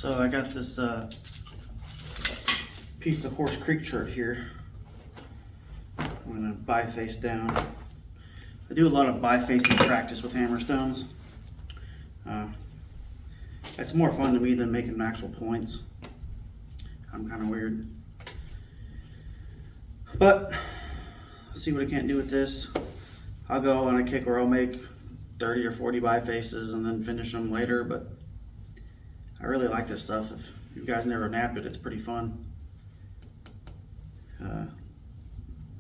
So I got this piece of Horsecreek chert here. I'm gonna biface down. I do a lot of bifacing practice with hammerstones. It's more fun to me than making actual points. I'm kind of weird. But let's see what I can't do with this. I'll go on a kick where I'll make 30 or 40 bifaces and then finish them later, but I really like this stuff. If you guys never napped it, it's pretty fun.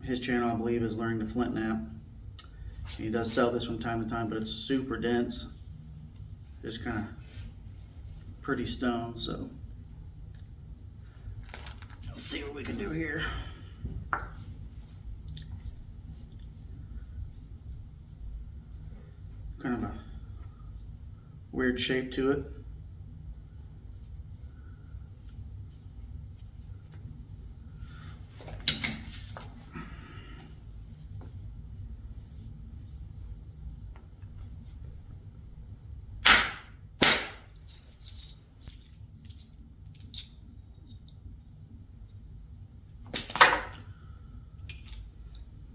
His channel, I believe, is Learning to Flint Nap. He does sell this from time to time, but it's super dense. Just kind of pretty stone, so let's see what we can do here. Kind of a weird shape to it.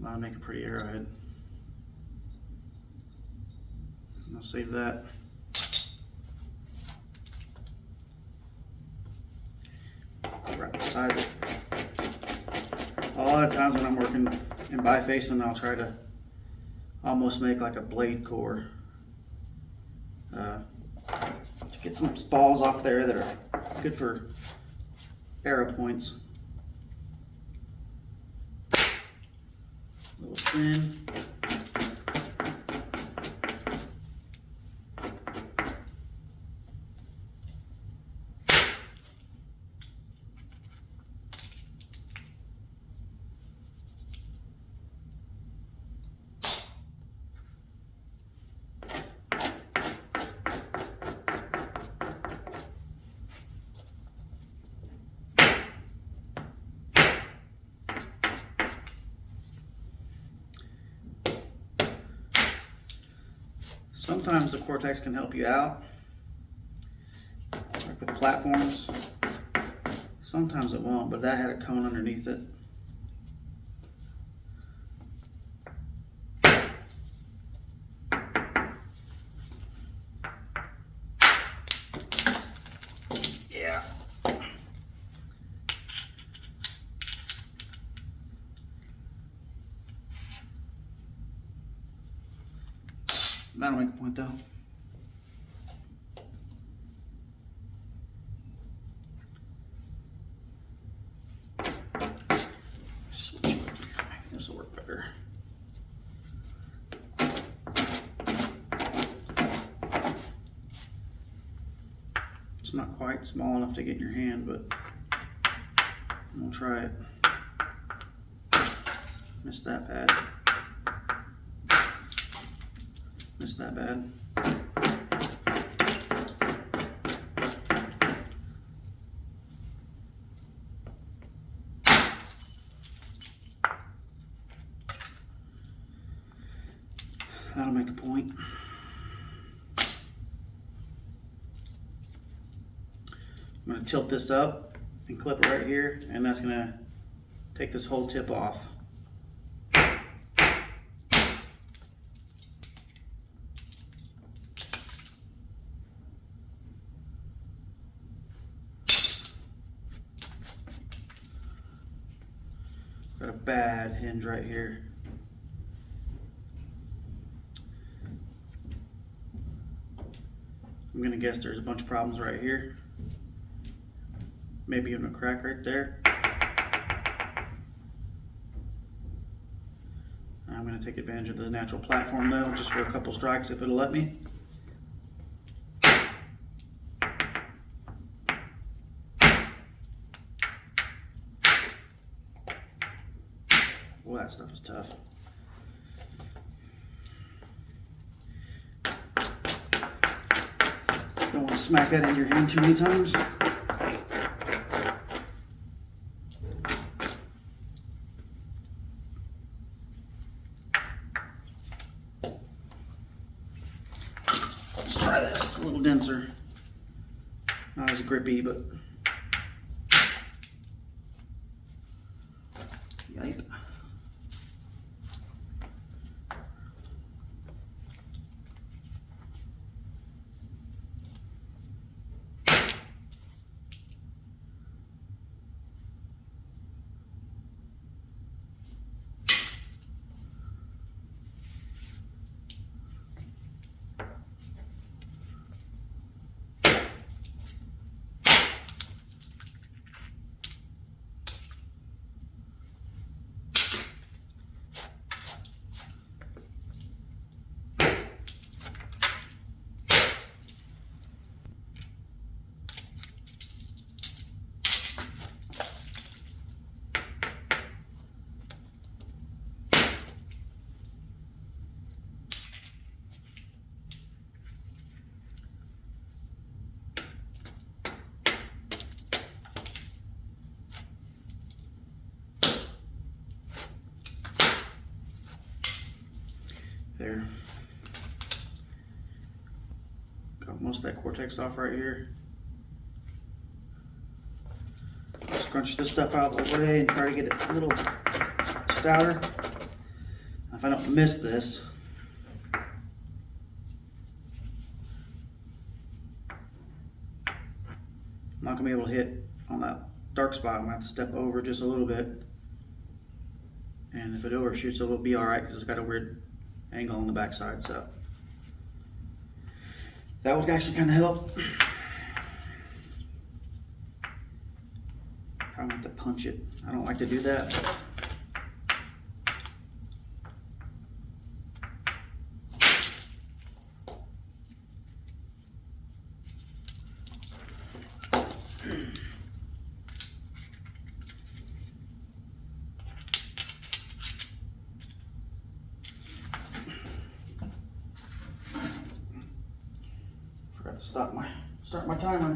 I'll make a pretty arrowhead. I'll save that. Right beside it. A lot of times when I'm working in bifacing, I'll try to almost make like a blade core to get some balls off there that are good for arrow points. A little thin. Sometimes the Cortex can help you out, like with platforms. Sometimes it won't, but that had a cone underneath it. Yeah. That'll make a point though. Switch over here. Maybe this will work better. It's not quite small enough to get in your hand, but we'll try it. Missed that bad. Missed that bad. That'll make a point. I'm going to tilt this up and clip it right here, and that's going to take this whole tip off. Got a bad hinge right here. I'm gonna guess there's a bunch of problems right here. Maybe even a crack right there. I'm gonna take advantage of the natural platform though, just for a couple strikes if it'll let me. Well, that stuff is tough. Don't want to smack that in your hand too many times. Let's try this, a little denser. Not as grippy, but yipe. There. Got most of that cortex off right here. Scrunch this stuff out of the way and try to get it a little stouter. If I don't miss this, I'm not gonna be able to hit on that dark spot. I'm gonna have to step over just a little bit. And if it overshoots, it'll be all right because it's got a weird angle on the backside, so that would actually kind of help. Probably have to punch it. I don't like to do that. Forgot to start my timer.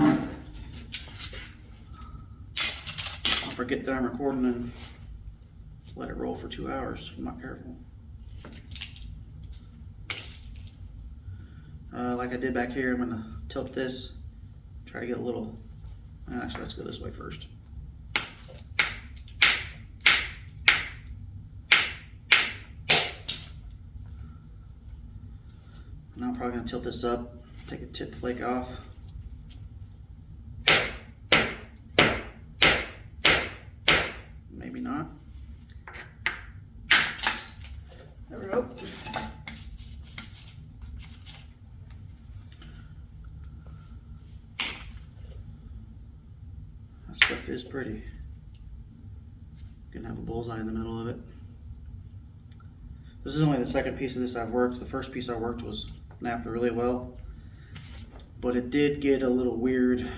I'll forget that I'm recording and let it roll for 2 hours if I'm not careful. Like I did back here, I'm gonna tilt this, try to get a little, actually let's go this way first. Now I'm probably gonna tilt this up, take a tip flake off. Maybe not. There we go. That stuff is pretty. Gonna have a bullseye in the middle of it. This is only the second piece of this I've worked. The first piece I worked was napped really well, but it did get a little weird,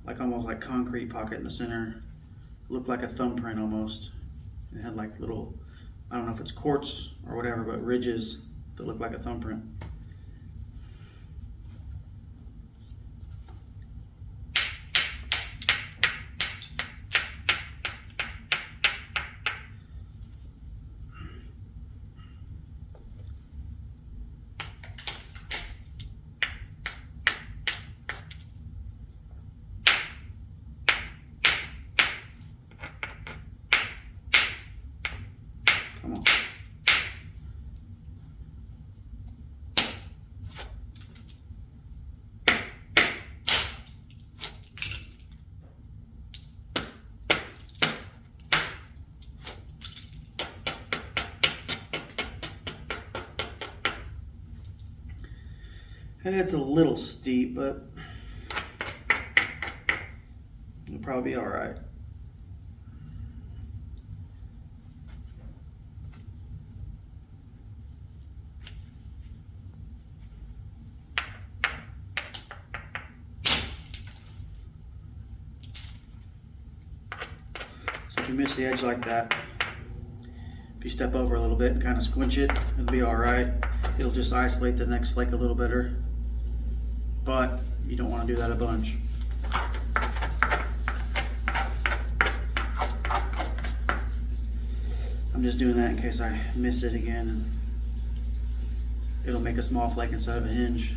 like almost like concrete pocket in the center. It looked like a thumbprint almost. It had like little, I don't know if it's quartz or whatever, but ridges that look like a thumbprint. Come on. It's a little steep, but it'll probably be all right. So if you miss the edge like that, if you step over a little bit and kind of squinch it, it'll be all right. It'll just isolate the next flake a little better, but you don't want to do that a bunch. I'm just doing that in case I miss it again and it'll make a small flake instead of a hinge.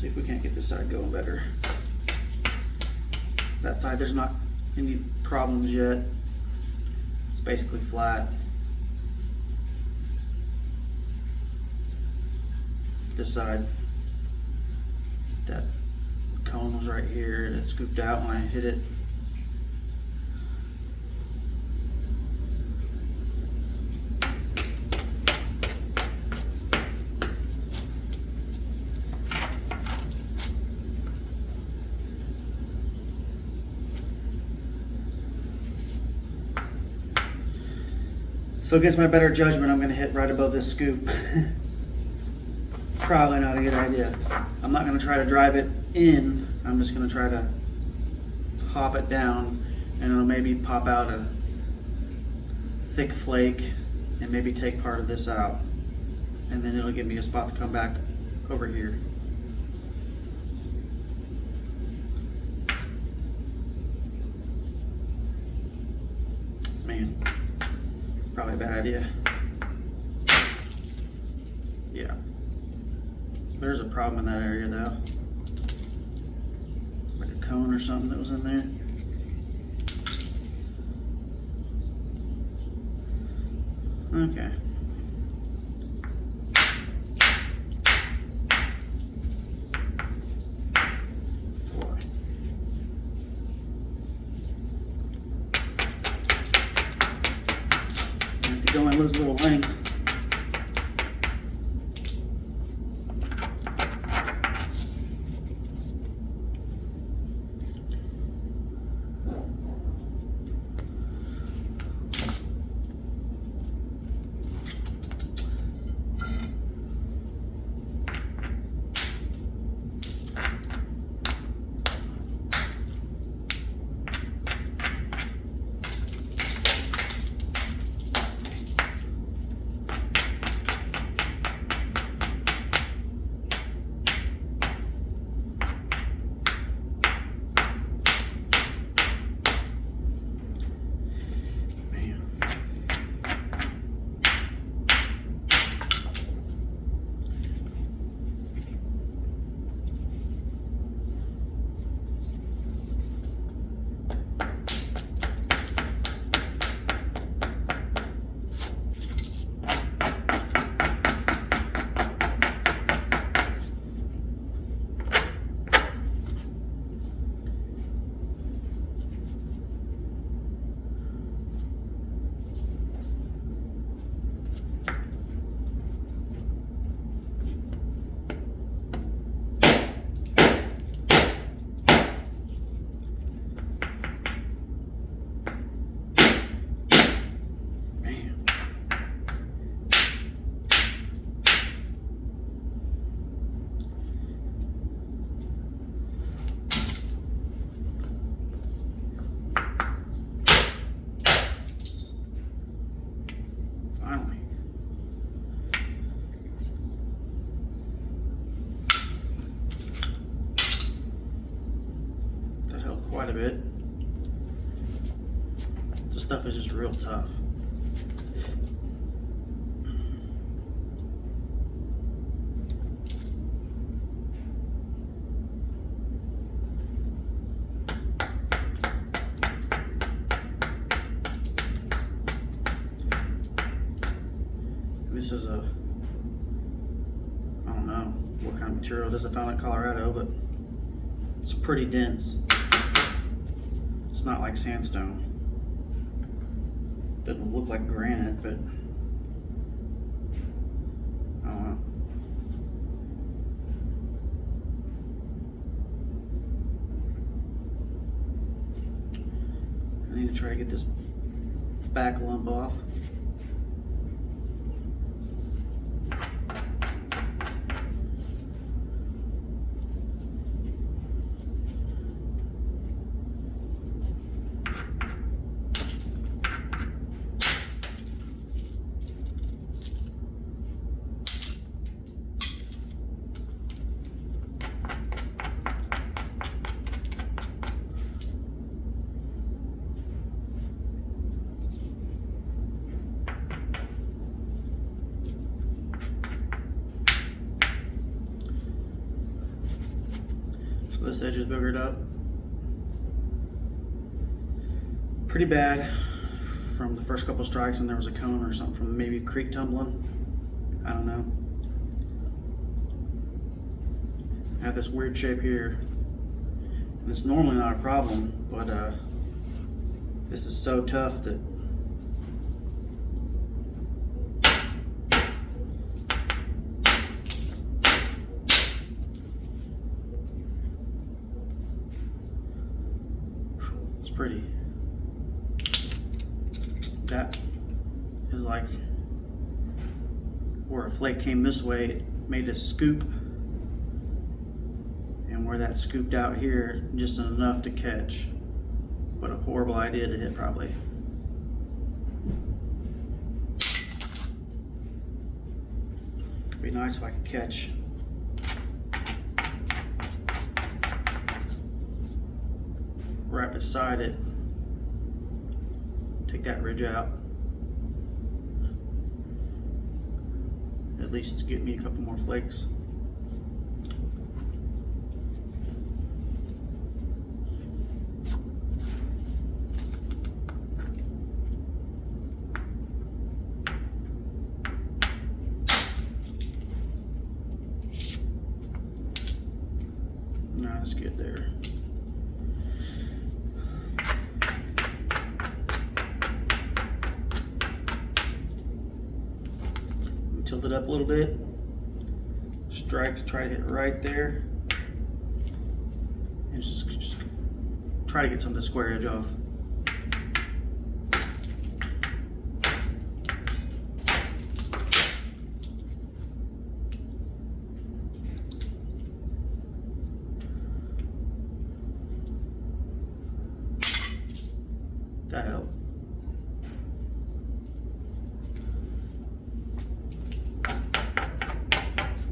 See if we can't get this side going better. That side, there's not any problems yet. It's basically flat. This side, that cone was right here. It scooped out when I hit it. So against my better judgment, I'm gonna hit right above this scoop. Probably not a good idea. I'm not gonna try to drive it in. I'm just gonna try to pop it down, and it'll maybe pop out a thick flake and maybe take part of this out. And then it'll give me a spot to come back over here. Man. Probably a bad idea. Yeah. There's a problem in that area though. Like a cone or something that was in there. Okay. Don't want to lose a little length. Quite a bit. This stuff is just real tough. This is a, I don't know what kind of material it is. I found in Colorado, but it's pretty dense. It's not like sandstone. Doesn't look like granite, but I don't know. I need to try to get this back lump off. this edge is boogered up. Pretty bad from the first couple strikes, and there was a cone or something from maybe creek tumbling. I don't know. I have this weird shape here. And it's normally not a problem, but this is so tough that it's pretty. That is like where a flake came this way, it made a scoop, and where that scooped out here, just enough to catch. What a horrible idea to hit, probably. It'd be nice if I could catch. Right beside it. Take that ridge out. At least to get me a couple more flakes. Not as good there. Tilt it up a little bit. Strike, try to hit right there. And just try to get some of the square edge off. That helped.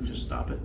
Just stop it.